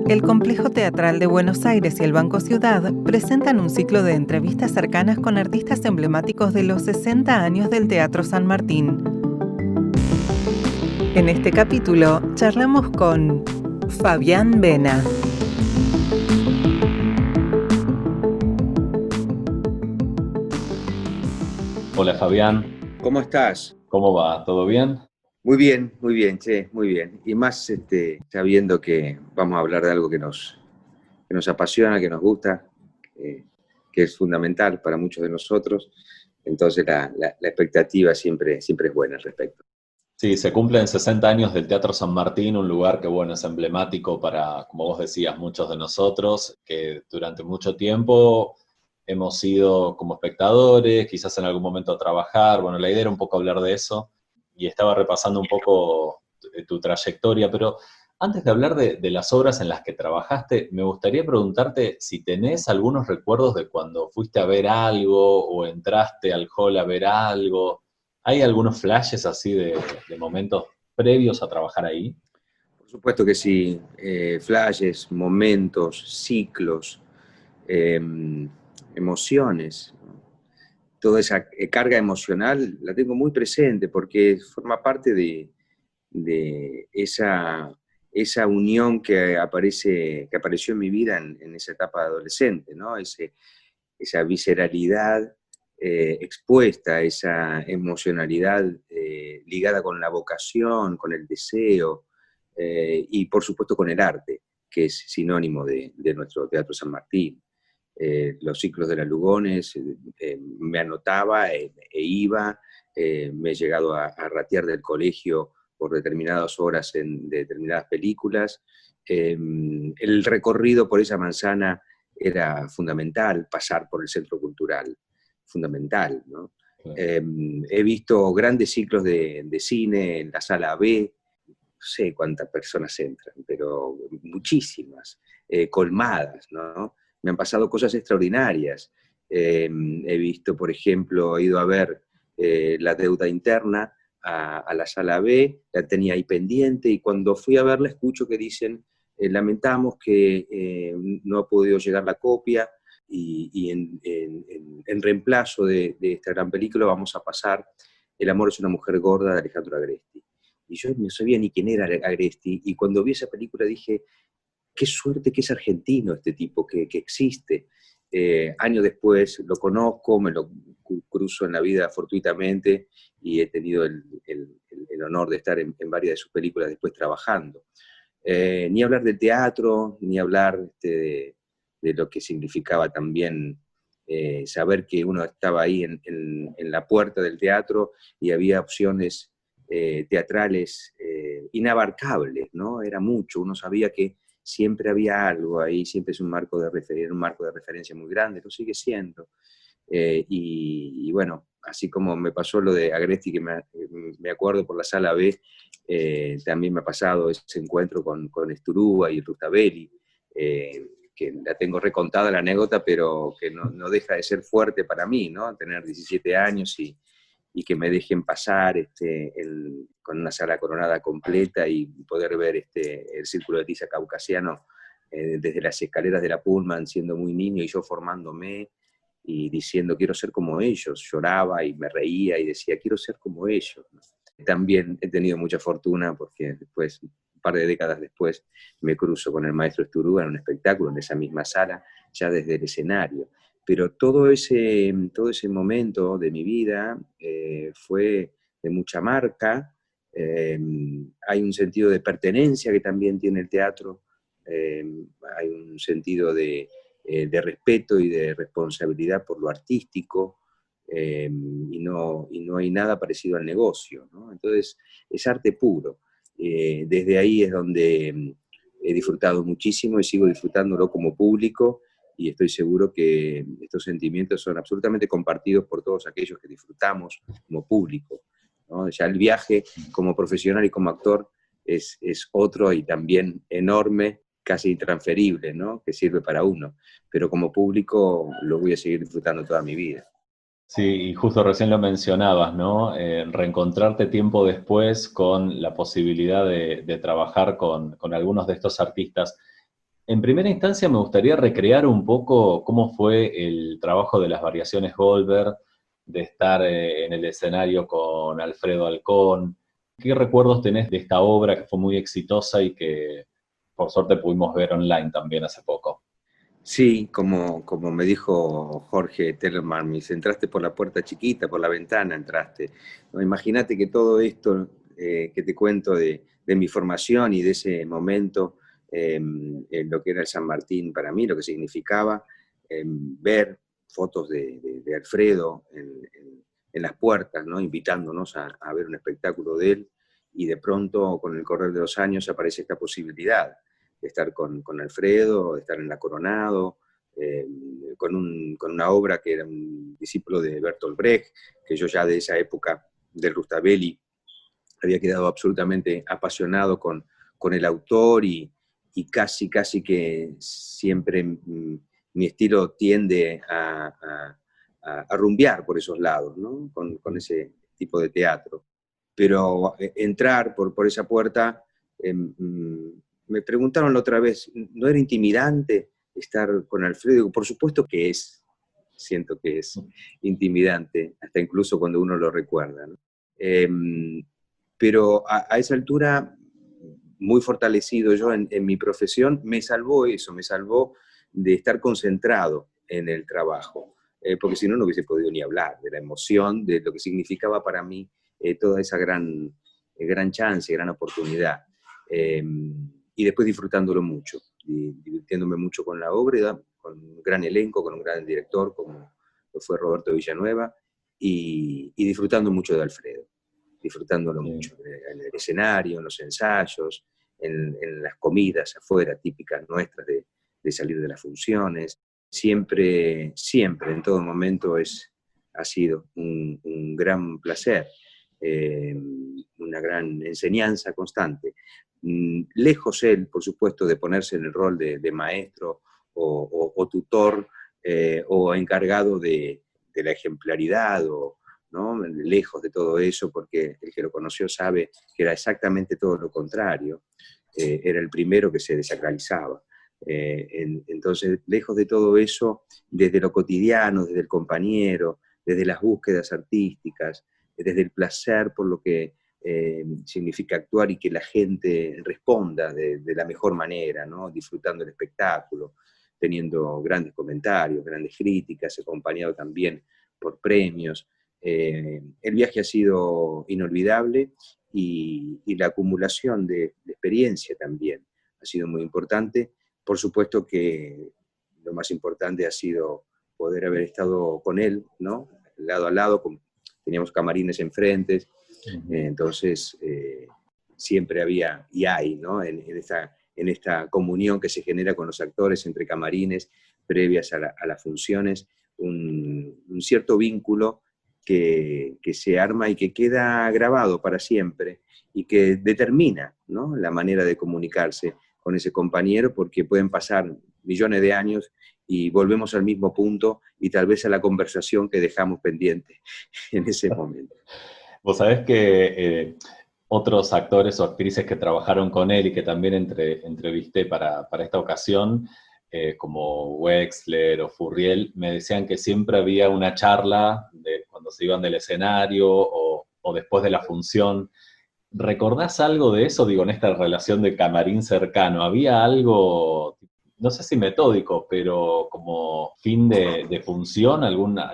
El Complejo Teatral de Buenos Aires y el Banco Ciudad presentan un ciclo de entrevistas cercanas con artistas emblemáticos de los 60 años del Teatro San Martín. En este capítulo charlamos con Fabián Vena. Hola Fabián, ¿Cómo estás? ¿cómo va? ¿Todo bien? Muy bien, che, muy bien. Y más sabiendo que vamos a hablar de algo que nos apasiona, que nos gusta, eh, que es fundamental para muchos de nosotros. Entonces la expectativa siempre es buena al respecto. Sí, se cumplen 60 años del Teatro San Martín, un lugar que, bueno, es emblemático para, como vos decías, muchos de nosotros, que durante mucho tiempo hemos ido como espectadores, quizás en algún momento a trabajar. Bueno, la idea era un poco hablar de eso y estaba repasando un poco tu trayectoria, pero antes de hablar de las obras en las que trabajaste, me gustaría preguntarte si tenés algunos recuerdos de cuando fuiste a ver algo o entraste al hall a ver algo. ¿Hay algunos flashes así de momentos previos a trabajar ahí? Por supuesto que sí, flashes, momentos, ciclos, eh, emociones, ¿no? Toda esa carga emocional la tengo muy presente porque forma parte de esa unión que apareció en mi vida en esa etapa de adolescente, ¿no? Esa visceralidad expuesta, esa emocionalidad ligada con la vocación, con el deseo y por supuesto con el arte, que es sinónimo de nuestro Teatro San Martín. Los ciclos de las Lugones, me anotaba e iba, me he llegado a ratear del colegio por determinadas horas en determinadas películas. El recorrido por esa manzana era fundamental, pasar por el centro cultural, fundamental, ¿no? He visto grandes ciclos de cine en la sala B, no sé cuántas personas entran, pero muchísimas, colmadas, ¿no? Me han pasado cosas extraordinarias. He visto, por ejemplo, he ido a ver La deuda interna a la sala B, la tenía ahí pendiente y cuando fui a verla escucho que dicen, lamentamos que no ha podido llegar la copia y en reemplazo de esta gran película vamos a pasar El amor es una mujer gorda de Alejandro Agresti. Y yo no sabía ni quién era Agresti y cuando vi esa película dije, qué suerte que es argentino este tipo, que existe. Años después lo conozco, me lo cruzo en la vida fortuitamente y he tenido el honor de estar en varias de sus películas después trabajando. Ni hablar del teatro, ni hablar de lo que significaba también saber que uno estaba ahí en la puerta del teatro y había opciones teatrales inabarcables, ¿no? Era mucho, uno sabía que siempre había algo ahí, siempre es un marco un marco de referencia muy grande, lo sigue siendo. Y bueno, así como me pasó lo de Agresti, que me acuerdo por la sala B, también me ha pasado ese encuentro con Esturúa y Rustaveli, que la tengo recontada la anécdota, pero que no deja de ser fuerte para mí, ¿no? Tener 17 años y que me dejen pasar con una sala coronada completa y poder ver el círculo de tiza caucasiano desde las escaleras de la Pullman, siendo muy niño y yo formándome y diciendo quiero ser como ellos, lloraba y me reía y decía quiero ser como ellos, ¿no? También he tenido mucha fortuna porque después, un par de décadas después, me cruzo con el maestro Esturúa en un espectáculo en esa misma sala, ya desde el escenario. Pero todo ese momento de mi vida fue de mucha marca. eh, Hay un sentido de pertenencia que también tiene el teatro, eh, hay un sentido de respeto y de responsabilidad por lo artístico, y no hay nada parecido al negocio, ¿no? Entonces, es arte puro. Desde ahí es donde he disfrutado muchísimo y sigo disfrutándolo como público y estoy seguro que estos sentimientos son absolutamente compartidos por todos aquellos que disfrutamos como público, ¿no? Ya el viaje como profesional y como actor es otro y también enorme, casi intransferible, ¿no? Que sirve para uno, pero como público lo voy a seguir disfrutando toda mi vida. Sí, y justo recién lo mencionabas, ¿no? Reencontrarte tiempo después con la posibilidad de trabajar con algunos de estos artistas. En primera instancia me gustaría recrear un poco cómo fue el trabajo de las variaciones Goldberg, de estar en el escenario con Alfredo Alcón. ¿Qué recuerdos tenés de esta obra que fue muy exitosa y que por suerte pudimos ver online también hace poco? Sí, como me dijo Jorge Tellerman, me dice, entraste por la puerta chiquita, por la ventana entraste. No, imagínate que todo esto que te cuento de mi formación y de ese momento, en lo que era el San Martín para mí, lo que significaba ver fotos de Alfredo en las puertas, ¿no? Invitándonos a ver un espectáculo de él, y de pronto, con el correr de los años, aparece esta posibilidad de estar con Alfredo, de estar en La Coronado, con una obra que era un discípulo de Bertolt Brecht, que yo ya de esa época del Rustavelli había quedado absolutamente apasionado con el autor, y casi que siempre mi estilo tiende a rumbear por esos lados, ¿no? Con ese tipo de teatro. Pero entrar por esa puerta, me preguntaron la otra vez, ¿no era intimidante estar con Alfredo? Digo, por supuesto que es, siento que es intimidante, hasta incluso cuando uno lo recuerda, ¿no? Pero a esa altura, muy fortalecido yo en mi profesión, me salvó eso, me salvó de estar concentrado en el trabajo, porque si no, no hubiese podido ni hablar de la emoción, de lo que significaba para mí toda esa gran chance, gran oportunidad. Y después disfrutándolo mucho, divirtiéndome mucho con la obra, con un gran elenco, con un gran director como lo fue Roberto Villanueva, y disfrutando mucho de Alfredo, disfrutándolo Sí. mucho en el escenario, en los ensayos, en las comidas afuera, típicas nuestras de salir de las funciones. Siempre, siempre, en todo momento ha sido un gran placer, una gran enseñanza constante. Lejos él, por supuesto, de ponerse en el rol de maestro o tutor, o encargado de la ejemplaridad, ¿no? Lejos de todo eso, porque el que lo conoció sabe que era exactamente todo lo contrario. Era el primero que se desacralizaba. Entonces, lejos de todo eso, desde lo cotidiano, desde el compañero, desde las búsquedas artísticas, desde el placer por lo que significa actuar y que la gente responda de la mejor manera, ¿no? Disfrutando el espectáculo, teniendo grandes comentarios, grandes críticas, acompañado también por premios. El viaje ha sido inolvidable, y la acumulación de experiencia también ha sido muy importante. Por supuesto que lo más importante ha sido poder haber estado con él, ¿no? Lado a lado, teníamos camarines enfrente, entonces siempre había y hay, ¿no? En esta comunión que se genera con los actores entre camarines previas a las funciones, un cierto vínculo que se arma y que queda grabado para siempre, y que determina, ¿no? La manera de comunicarse con ese compañero, porque pueden pasar millones de años y volvemos al mismo punto y tal vez a la conversación que dejamos pendiente en ese momento. Vos sabés que otros actores o actrices que trabajaron con él y que también entrevisté para esta ocasión, como Wexler o Furriel, me decían que siempre había una charla cuando se iban del escenario o después de la función. ¿Recordás algo de eso? Digo, en esta relación de camarín cercano, ¿había algo, no sé si metódico, pero como fin de función,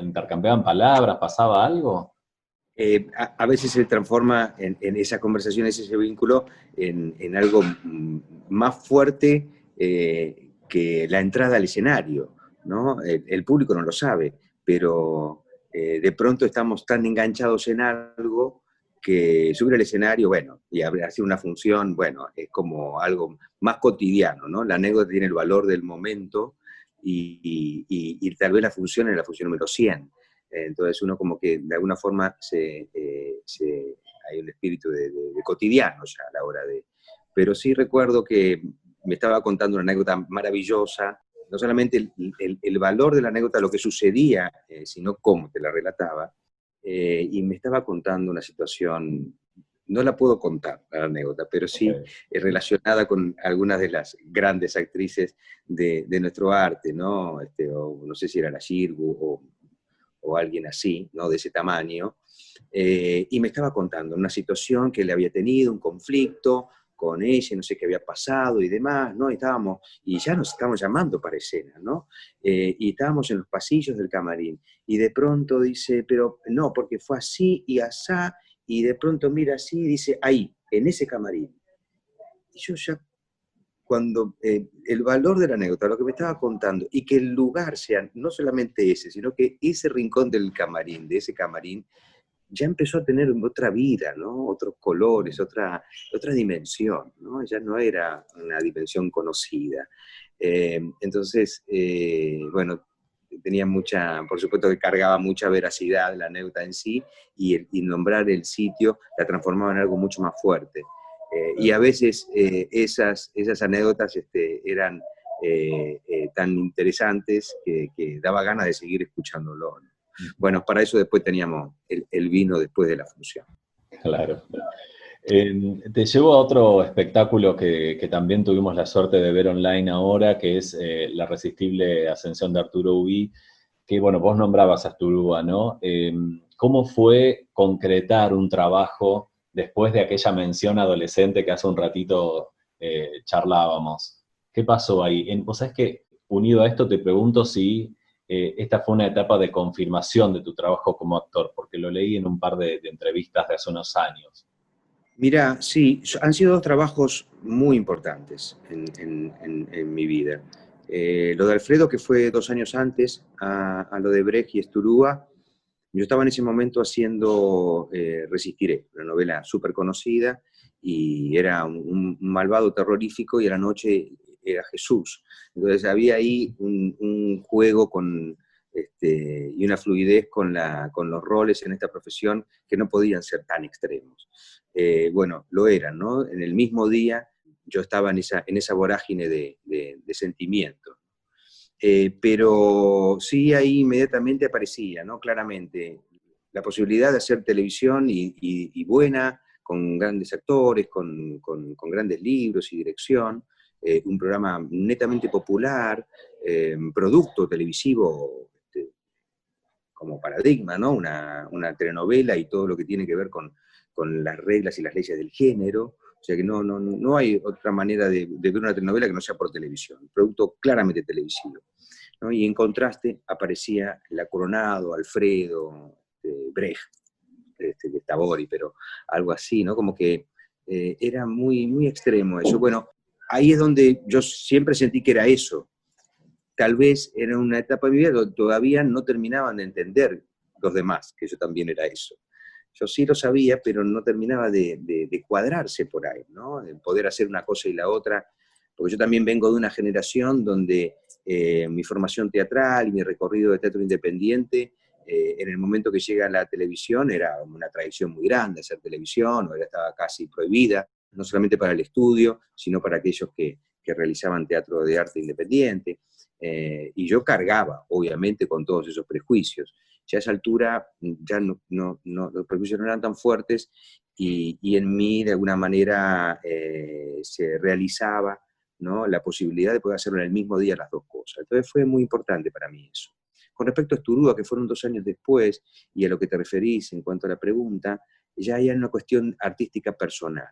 intercambiaban palabras, pasaba algo? A veces se transforma en esas conversaciones, ese vínculo, en algo más fuerte que la entrada al escenario, ¿no? El público no lo sabe, pero de pronto estamos tan enganchados en algo que subir al escenario, bueno, y hacer una función, bueno, es como algo más cotidiano, ¿no? La anécdota tiene el valor del momento, y tal vez la función es la función número 100. Entonces uno como que de alguna forma hay un espíritu de cotidiano ya a la hora de... Pero sí recuerdo que me estaba contando una anécdota maravillosa, no solamente el valor de la anécdota, lo que sucedía, sino cómo te la relataba, y me estaba contando una situación, no la puedo contar, la anécdota, pero sí Okay. relacionada con algunas de las grandes actrices de nuestro arte, ¿no? O no sé si era la Shirgu o alguien así, ¿no? De ese tamaño, y me estaba contando una situación que le había tenido, un conflicto con ella, no sé qué había pasado y demás, ¿no? Y ya nos estábamos llamando para escena, ¿no? Y estábamos en los pasillos del camarín, y de pronto dice, pero no, porque fue así y asá, y de pronto mira así y dice, ahí, en ese camarín. Y yo ya, cuando el valor de la anécdota, lo que me estaba contando, y que el lugar sea no solamente ese, sino que ese rincón del camarín, de ese camarín, ya empezó a tener otra vida, ¿no? Otros colores, otra dimensión, ¿no? Ya no era una dimensión conocida. Entonces, bueno, tenía mucha, por supuesto que cargaba mucha veracidad la anécdota en sí, y nombrar el sitio la transformaba en algo mucho más fuerte. Y a veces esas anécdotas eran tan interesantes que daba ganas de seguir escuchándolo, ¿no? Bueno, para eso después teníamos el vino después de la función. Claro. Te llevo a otro espectáculo que también tuvimos la suerte de ver online ahora, que es La Resistible Ascensión de Arturo Ubí, que bueno, vos nombrabas a Asturúa, ¿no? ¿Cómo fue concretar un trabajo después de aquella mención adolescente que hace un ratito charlábamos? ¿Qué pasó ahí? Vos sabés que, unido a esto, te pregunto si esta fue una etapa de confirmación de tu trabajo como actor, porque lo leí en un par de entrevistas de hace unos años. Mira, sí, han sido dos trabajos muy importantes en mi vida. Lo de Alfredo, que fue 2 años antes, a lo de Brecht y Esturúa, yo estaba en ese momento haciendo Resistiré, una novela súper conocida, y era un malvado terrorífico, y a la noche era Jesús. Entonces había ahí un juego y una fluidez con los roles en esta profesión que no podían ser tan extremos. Bueno, lo eran, ¿no? En el mismo día yo estaba en esa vorágine de sentimientos. Pero sí, ahí inmediatamente aparecía, ¿no? Claramente, la posibilidad de hacer televisión y buena, con grandes actores, con grandes libros y dirección, un programa netamente popular, producto televisivo como paradigma, ¿no? Una telenovela y todo lo que tiene que ver con las reglas y las leyes del género. O sea que no hay otra manera de ver una telenovela que no sea por televisión, un producto claramente televisivo, ¿no? Y en contraste aparecía La Coronado, Alfredo, Brecht, de Tabori, pero algo así, ¿no? Como que era muy, muy extremo eso. Bueno, ahí es donde yo siempre sentí que era eso. Tal vez era una etapa de mi vida donde todavía no terminaban de entender los demás, que yo también era eso. Yo sí lo sabía, pero no terminaba de cuadrarse por ahí, ¿no? De poder hacer una cosa y la otra, porque yo también vengo de una generación donde mi formación teatral y mi recorrido de teatro independiente, en el momento que llega a la televisión, era una tradición muy grande hacer televisión, o estaba casi prohibida, no solamente para el estudio, sino para aquellos que realizaban teatro de arte independiente. Y yo cargaba, obviamente, con todos esos prejuicios. Ya a esa altura ya los prejuicios no eran tan fuertes, y en mí de alguna manera se realizaba, ¿no? La posibilidad de poder hacerlo en el mismo día las dos cosas. Entonces fue muy importante para mí eso. Con respecto a Esturúa, que fueron 2 años después, y a lo que te referís en cuanto a la pregunta, ya hay una cuestión artística personal.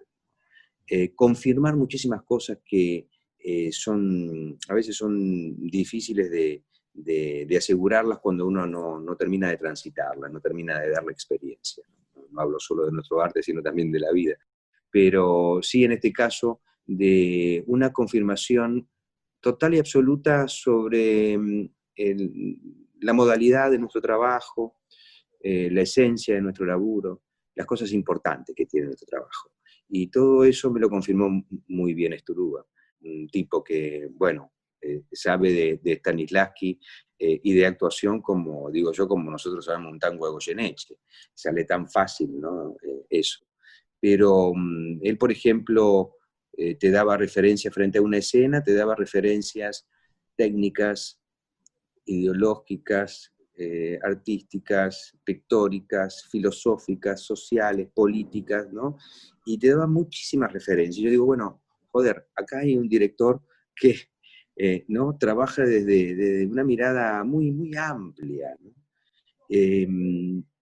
Confirmar muchísimas cosas que a veces son difíciles de asegurarlas cuando uno no termina de transitarlas, no termina de dar la experiencia. No hablo solo de nuestro arte, sino también de la vida. Pero sí, en este caso, de una confirmación total y absoluta sobre la modalidad de nuestro trabajo, la esencia de nuestro laburo, las cosas importantes que tiene nuestro trabajo. Y todo eso me lo confirmó muy bien Esturúa, un tipo que, bueno, sabe de Stanislavski y de actuación como, digo yo, como nosotros sabemos un tango de Goyeneche. Sale tan fácil, ¿no? Eso. Pero él, por ejemplo, te daba referencias frente a una escena, te daba referencias técnicas ideológicas, artísticas, pictóricas, filosóficas, sociales, políticas, ¿no? Y te daba muchísimas referencias. Yo digo, bueno, joder, acá hay un director que ¿no? Trabaja desde una mirada muy, muy amplia, ¿no?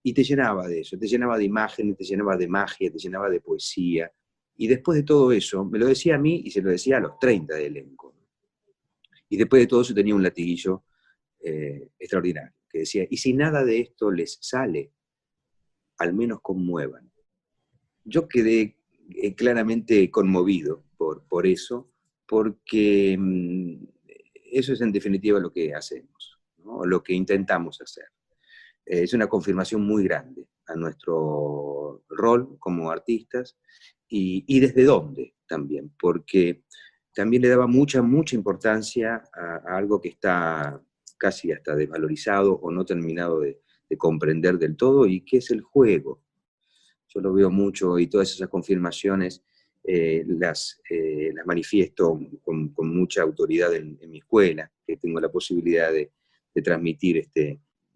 Y te llenaba de eso, te llenaba de imágenes, te llenaba de magia, te llenaba de poesía. Y después de todo eso, me lo decía a mí y se lo decía a los 30 de elenco. Y después de todo eso tenía un latiguillo extraordinario, que decía, y si nada de esto les sale, al menos conmuevan. Yo quedé claramente conmovido por eso, porque eso es en definitiva lo que hacemos, ¿no? Lo que intentamos hacer. Es una confirmación muy grande a nuestro rol como artistas y desde dónde también, porque también le daba mucha, mucha importancia a algo que está casi hasta desvalorizado o no terminado de comprender del todo, y que es el juego. Yo lo veo mucho y todas esas confirmaciones las manifiesto con mucha autoridad en mi escuela, que tengo la posibilidad de transmitir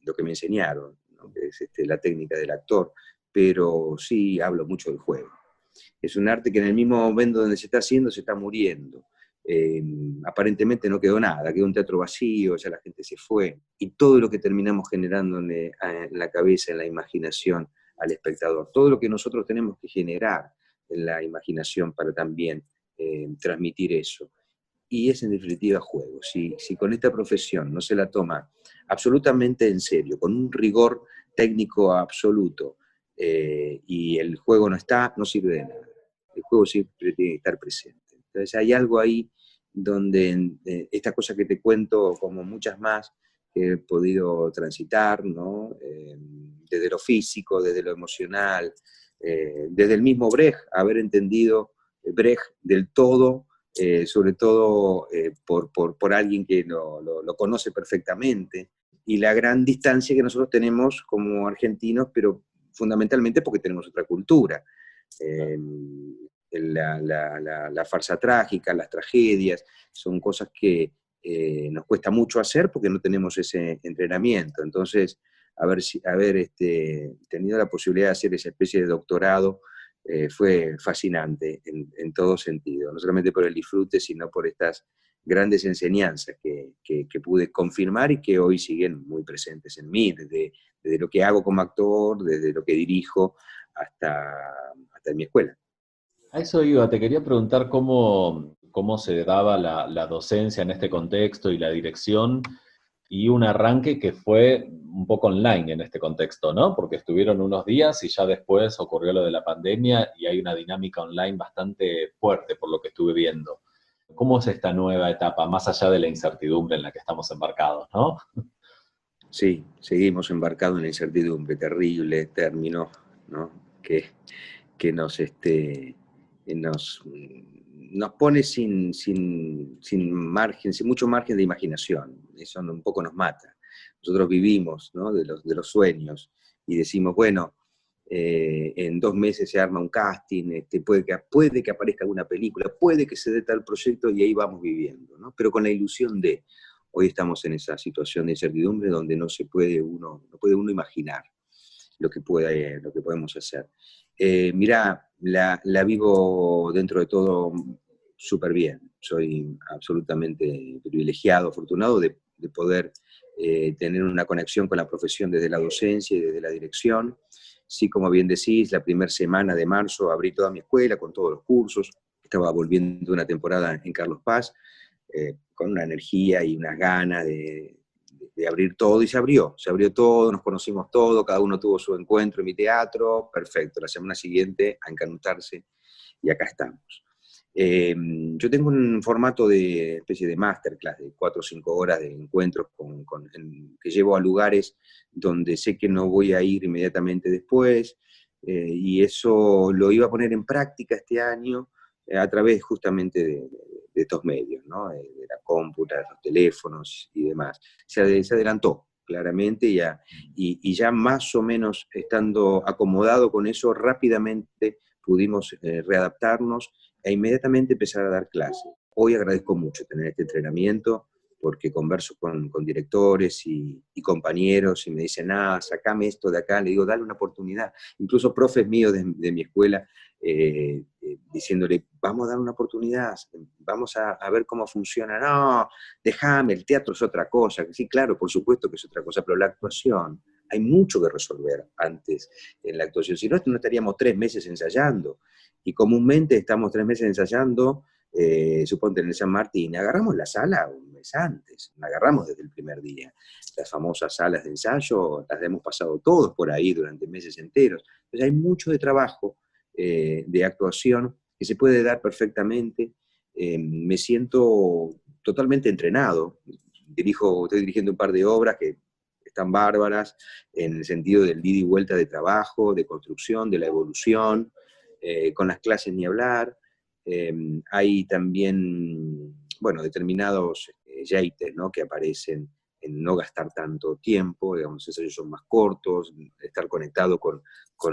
lo que me enseñaron, ¿no? Que es la técnica del actor, pero sí hablo mucho del juego. Es un arte que en el mismo momento donde se está haciendo se está muriendo. Aparentemente no quedó nada, quedó un teatro vacío, ya la gente se fue, y todo lo que terminamos generando en la cabeza, en la imaginación al espectador, todo lo que nosotros tenemos que generar en la imaginación para también transmitir eso. Y es en definitiva juego. Si con esta profesión no se la toma absolutamente en serio, con un rigor técnico absoluto, y el juego no está, no sirve de nada. El juego siempre tiene que estar presente. Entonces hay algo ahí donde esta cosa que te cuento, como muchas más que he podido transitar, ¿no? Desde lo físico, desde lo emocional, desde el mismo Brecht, haber entendido Brecht del todo, sobre todo por alguien que lo conoce perfectamente, y la gran distancia que nosotros tenemos como argentinos, pero fundamentalmente porque tenemos otra cultura. La farsa trágica, las tragedias, son cosas que nos cuesta mucho hacer porque no tenemos ese entrenamiento. Entonces, haber tenido la posibilidad de hacer esa especie de doctorado fue fascinante en todo sentido, no solamente por el disfrute, sino por estas grandes enseñanzas que pude confirmar y que hoy siguen muy presentes en mí, desde lo que hago como actor, desde lo que dirijo, hasta en mi escuela. A eso iba, te quería preguntar cómo se daba la docencia en este contexto y la dirección, y un arranque que fue un poco online en este contexto, ¿no? Porque estuvieron unos días y ya después ocurrió lo de la pandemia y hay una dinámica online bastante fuerte por lo que estuve viendo. ¿Cómo es esta nueva etapa, más allá de la incertidumbre en la que estamos embarcados, ¿no? Sí, seguimos embarcados en la incertidumbre, terrible término, ¿no? Que nos pone sin margen, sin mucho margen de imaginación. Eso un poco nos mata. Nosotros vivimos, ¿no? de los sueños y decimos, bueno, en 2 meses se arma un casting, puede que aparezca alguna película, puede que se dé tal proyecto y ahí vamos viviendo, ¿no? Pero con la ilusión de, hoy estamos en esa situación de incertidumbre donde no puede uno imaginar lo que podemos hacer. Mirá, la vivo dentro de todo súper bien. Soy absolutamente privilegiado, afortunado de poder tener una conexión con la profesión desde la docencia y desde la dirección. Sí, como bien decís, la primera semana de marzo abrí toda mi escuela con todos los cursos. Estaba volviendo una temporada en Carlos Paz, con una energía y unas ganas de abrir todo, y se abrió todo, nos conocimos todo, cada uno tuvo su encuentro en mi teatro, perfecto, la semana siguiente a encanutarse, y acá estamos. Yo tengo un formato de especie de masterclass de 4 o 5 horas de encuentros que llevo a lugares donde sé que no voy a ir inmediatamente después, y eso lo iba a poner en práctica este año a través justamente de estos medios, ¿no? De la cómputa, de los teléfonos y demás. Se adelantó claramente, y ya más o menos estando acomodado con eso, rápidamente pudimos readaptarnos e inmediatamente empezar a dar clases. Hoy agradezco mucho tener este entrenamiento, porque converso con directores y compañeros y me dicen, sacame esto de acá, le digo, dale una oportunidad. Incluso profes míos de mi escuela, diciéndole, vamos a dar una oportunidad, vamos a ver cómo funciona. No, déjame, el teatro es otra cosa. Sí, claro, por supuesto que es otra cosa, pero la actuación, hay mucho que resolver antes en la actuación. Si no, no estaríamos 3 meses ensayando. Y comúnmente estamos 3 meses ensayando, suponte en el San Martín, agarramos la sala un mes antes, la agarramos desde el primer día. Las famosas salas de ensayo las hemos pasado todos por ahí durante meses enteros. Entonces hay mucho de trabajo, de actuación, que se puede dar perfectamente. Me siento totalmente entrenado. Estoy dirigiendo un par de obras que están bárbaras en el sentido del ida y vuelta de trabajo, de construcción, de la evolución, con las clases ni hablar. Hay también, bueno, determinados yeites, ¿no?, que aparecen en no gastar tanto tiempo, digamos, los ensayos son más cortos, estar conectado con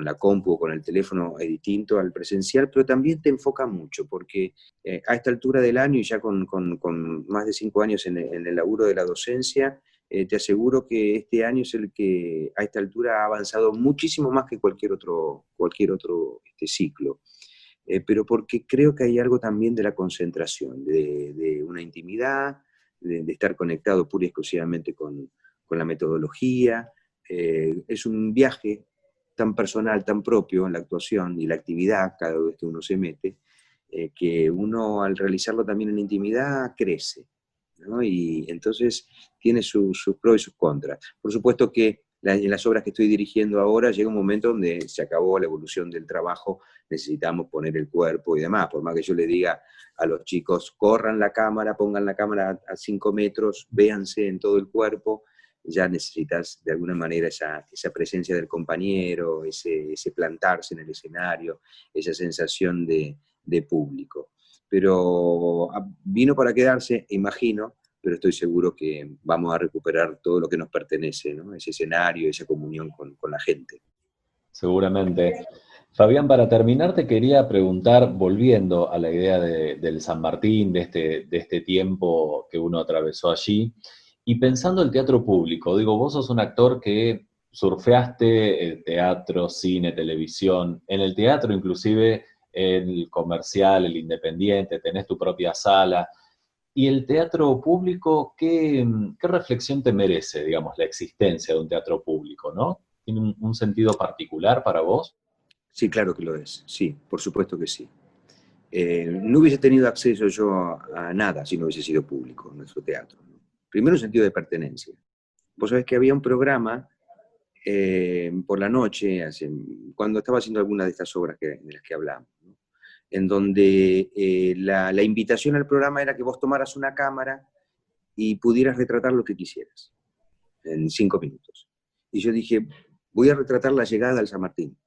la compu o con el teléfono es distinto al presencial, pero también te enfoca mucho, porque a esta altura del año y ya con más de 5 años en el laburo de la docencia, te aseguro que este año es el que a esta altura ha avanzado muchísimo más que cualquier otro ciclo. Pero porque creo que hay algo también de la concentración, de una intimidad, de estar conectado pura y exclusivamente con la metodología. Es un viaje tan personal, tan propio en la actuación y la actividad cada vez que uno se mete, que uno al realizarlo también en intimidad crece, ¿no? Y entonces tiene sus pros y sus contras. Por supuesto que en las obras que estoy dirigiendo ahora llega un momento donde se acabó la evolución del trabajo, necesitamos poner el cuerpo y demás, por más que yo le diga a los chicos, corran la cámara, pongan la cámara a 5 metros, véanse en todo el cuerpo, ya necesitas de alguna manera esa presencia del compañero, ese plantarse en el escenario, esa sensación de público. Pero vino para quedarse, imagino, pero estoy seguro que vamos a recuperar todo lo que nos pertenece, ¿no? Ese escenario, esa comunión con la gente. Seguramente. Fabián, para terminar te quería preguntar, volviendo a la idea del San Martín, de este tiempo que uno atravesó allí, y pensando el teatro público, digo, vos sos un actor que surfeaste el teatro, cine, televisión, en el teatro inclusive el comercial, el independiente, tenés tu propia sala, y el teatro público, ¿qué reflexión te merece, digamos, la existencia de un teatro público, ¿no? ¿Tiene un sentido particular para vos? Sí, claro que lo es, sí, por supuesto que sí. No hubiese tenido acceso yo a nada si no hubiese sido público nuestro teatro, ¿no? Primero, un sentido de pertenencia. Vos sabés que había un programa por la noche, cuando estaba haciendo alguna de estas obras de las que hablamos, ¿no?, en donde la invitación al programa era que vos tomaras una cámara y pudieras retratar lo que quisieras en 5 minutos. Y yo dije, voy a retratar la llegada al San Martín.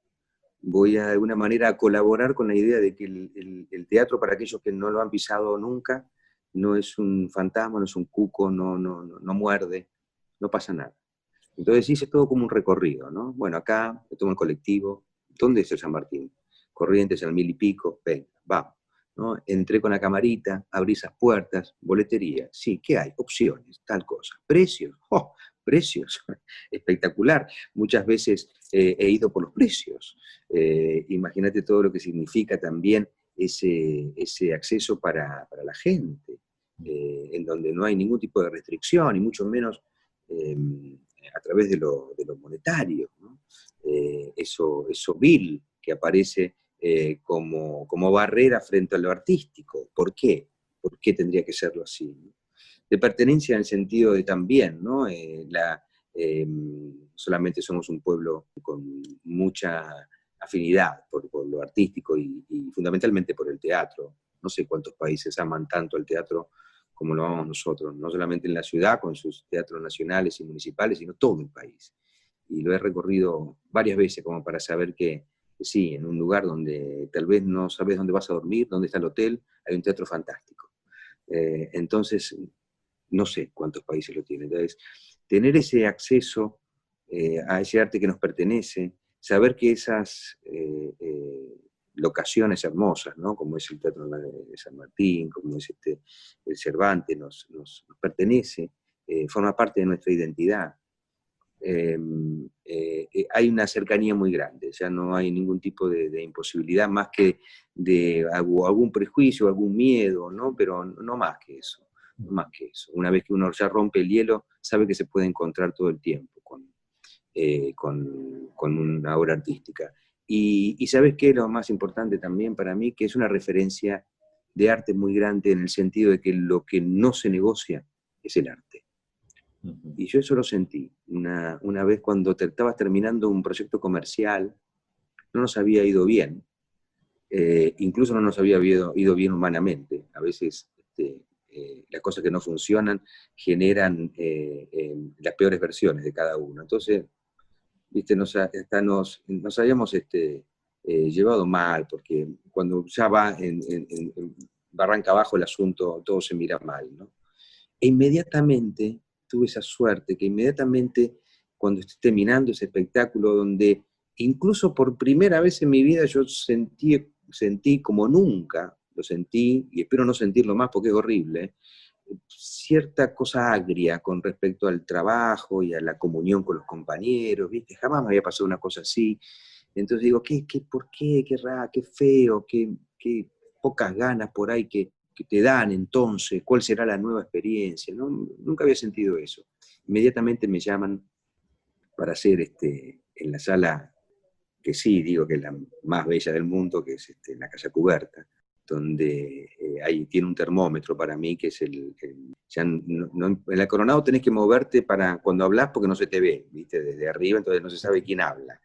Voy de alguna manera a colaborar con la idea de que el teatro, para aquellos que no lo han pisado nunca, no es un fantasma, no es un cuco, no muerde, no pasa nada. Entonces hice todo como un recorrido, ¿no? Bueno, acá me tomo el colectivo. ¿Dónde es el San Martín? Corrientes al 1000 y pico, venga, vamos, ¿no? Entré con la camarita, abrí esas puertas, boletería, sí, ¿qué hay? Opciones, tal cosa. Precios, ¡oh! Precios, espectacular. Muchas veces he ido por los precios. Imagínate todo lo que significa también ese acceso para la gente, en donde no hay ningún tipo de restricción, y mucho menos a través de lo monetario, ¿no? Eso vil que aparece como barrera frente a lo artístico. ¿Por qué? ¿Por qué tendría que serlo así, ¿no? De pertenencia en el sentido de también, ¿no? Solamente somos un pueblo con mucha afinidad por lo artístico y fundamentalmente por el teatro. No sé cuántos países aman tanto el teatro como lo amamos nosotros, no solamente en la ciudad con sus teatros nacionales y municipales, sino todo el país. Y lo he recorrido varias veces como para saber que sí, en un lugar donde tal vez no sabes dónde vas a dormir, dónde está el hotel, hay un teatro fantástico. Entonces, no sé cuántos países lo tienen. Entonces, tener ese acceso a ese arte que nos pertenece, saber que locaciones hermosas, ¿no? Como es el Teatro de San Martín, como es el Cervantes, nos pertenece, forma parte de nuestra identidad. Hay una cercanía muy grande, ya no hay ningún tipo de imposibilidad más que de algún prejuicio, algún miedo, ¿no? Pero no más que eso, no más que eso. Una vez que uno ya rompe el hielo, sabe que se puede encontrar todo el tiempo con una obra artística. Y ¿sabes qué es lo más importante también para mí? Que es una referencia de arte muy grande en el sentido de que lo que no se negocia es el arte. Y yo eso lo sentí una vez cuando estabas terminando un proyecto comercial, no nos había ido bien, incluso no nos había ido bien humanamente. A veces las cosas que no funcionan generan las peores versiones de cada uno. Entonces, viste, nos habíamos llevado mal, porque cuando ya va en barranca abajo el asunto, todo se mira mal, ¿no? E inmediatamente tuve esa suerte, que inmediatamente cuando estoy terminando ese espectáculo, donde incluso por primera vez en mi vida yo sentí como nunca, lo sentí, y espero no sentirlo más porque es horrible, cierta cosa agria con respecto al trabajo y a la comunión con los compañeros, ¿viste? Jamás me había pasado una cosa así. Entonces digo, ¿por qué? Qué raro, qué feo, qué pocas ganas por ahí que te dan entonces, cuál será la nueva experiencia, ¿no? Nunca había sentido eso. Inmediatamente me llaman para hacer en la sala, que sí, digo que es la más bella del mundo, que es en la Casa Cubierta, donde ahí tiene un termómetro para mí, que es ya en la Coronado tenés que moverte para cuando hablas porque no se te ve, ¿viste? Desde arriba, entonces no se sabe quién habla,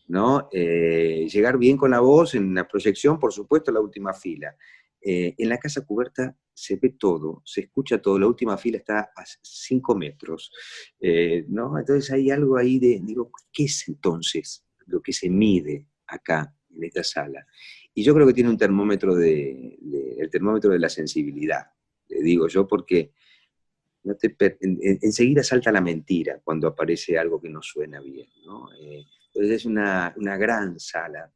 ¿no? Llegar bien con la voz, en la proyección, por supuesto, la última fila. En la Casa Cubierta se ve todo, se escucha todo, la última fila está a 5 metros, ¿no? Entonces hay algo ahí digo, ¿qué es entonces lo que se mide acá, en esta sala? Y yo creo que tiene un termómetro el termómetro de la sensibilidad, le digo yo, porque enseguida salta la mentira cuando aparece algo que no suena bien, ¿no? Entonces es una gran sala,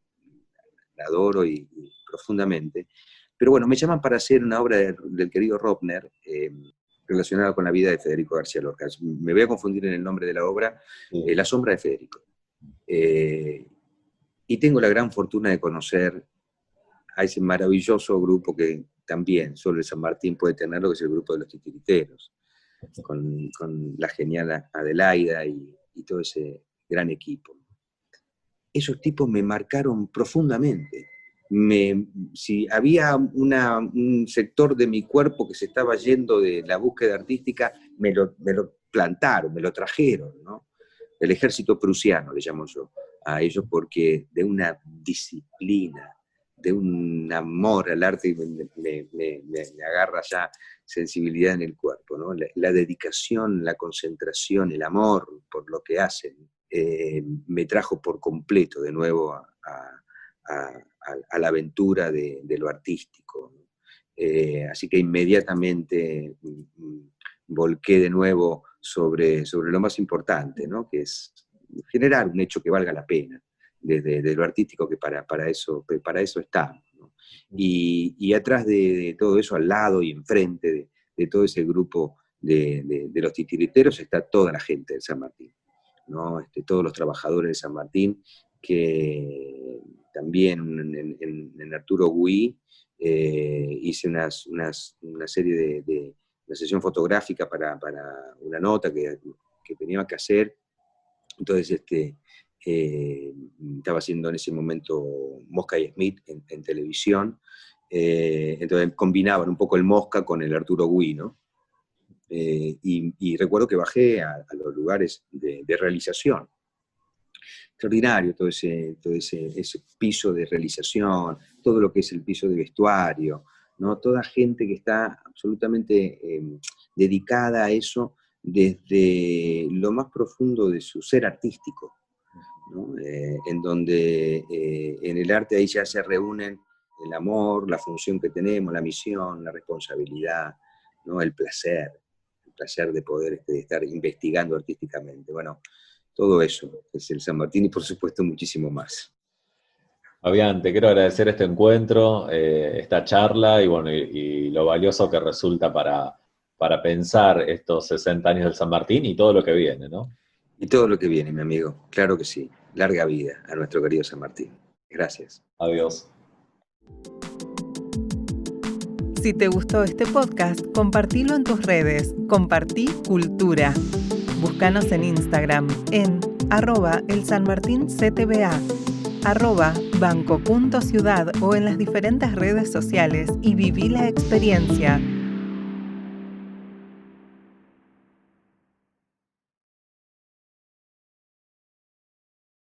la adoro y profundamente. Pero bueno, me llaman para hacer una obra del querido Ropner, relacionada con la vida de Federico García Lorca. Me voy a confundir en el nombre de la obra, Sí. La sombra de Federico. Y tengo la gran fortuna de conocer a ese maravilloso grupo que también solo el San Martín puede tenerlo, que es el grupo de los titiriteros, con la genial Adelaida y todo ese gran equipo. Esos tipos me marcaron profundamente. Si había un sector de mi cuerpo que se estaba yendo de la búsqueda artística, me lo plantaron, me lo trajeron, ¿no? El ejército prusiano, le llamo yo a ellos, porque de una disciplina, de un amor al arte, me agarra ya sensibilidad en el cuerpo, ¿no? La dedicación, la concentración, el amor por lo que hacen, me trajo por completo de nuevo a la aventura de lo artístico, ¿no? Así que inmediatamente volqué de nuevo sobre lo más importante, ¿no? Que es generar un hecho que valga la pena, de lo artístico, que para eso estamos, ¿no? Y atrás de todo eso, al lado y enfrente de todo ese grupo de los titiriteros, está toda la gente de San Martín, ¿no? Todos los trabajadores de San Martín, que también en Arturo Gui hice una serie una sesión fotográfica para una nota que tenía que hacer. Entonces estaba haciendo en ese momento Mosca y Smith en televisión, entonces combinaban un poco el Mosca con el Arturo Gui, ¿no? Y recuerdo que bajé a los lugares de realización. Extraordinario todo ese piso de realización, todo lo que es el piso de vestuario, ¿no? Toda gente que está absolutamente dedicada a eso desde lo más profundo de su ser artístico, ¿no? En donde en el arte ahí ya se reúnen el amor, la función que tenemos, la misión, la responsabilidad, ¿no? El placer de poder estar investigando artísticamente. Bueno, todo eso es el San Martín y por supuesto muchísimo más. Fabián, te quiero agradecer este encuentro, esta charla y bueno, y lo valioso que resulta para pensar estos 60 años del San Martín y todo lo que viene, ¿no? Y todo lo que viene, mi amigo. Claro que sí. Larga vida a nuestro querido San Martín. Gracias. Adiós. Si te gustó este podcast, compartilo en tus redes. Compartí cultura. Búscanos en Instagram en @elsanmartinctva, @banco.ciudad o en las diferentes redes sociales y viví la experiencia.